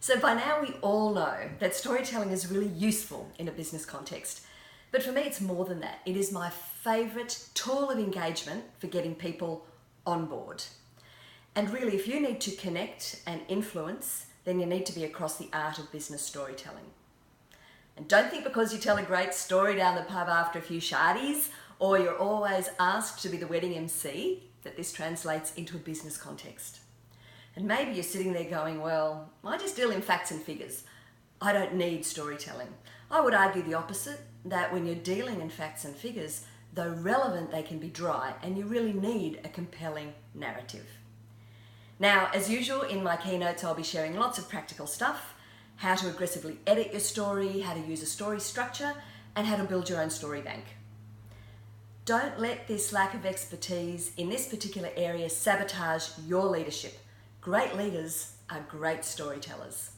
So by now we all know that storytelling is really useful in a business context. But for me, it's more than that. It is my favourite tool of engagement for getting people on board. And really, if you need to connect and influence, then you need to be across the art of business storytelling. And don't think because you tell a great story down the pub after a few shardies, or you're always asked to be the wedding MC, that this translates into a business context. And maybe you're sitting there going, well, I just deal in facts and figures. I don't need storytelling. I would argue the opposite, that when you're dealing in facts and figures, though relevant, they can be dry, and you really need a compelling narrative. Now, as usual, in my keynotes, I'll be sharing lots of practical stuff, how to aggressively edit your story, how to use a story structure, and how to build your own story bank. Don't let this lack of expertise in this particular area sabotage your leadership. Great leaders are great storytellers.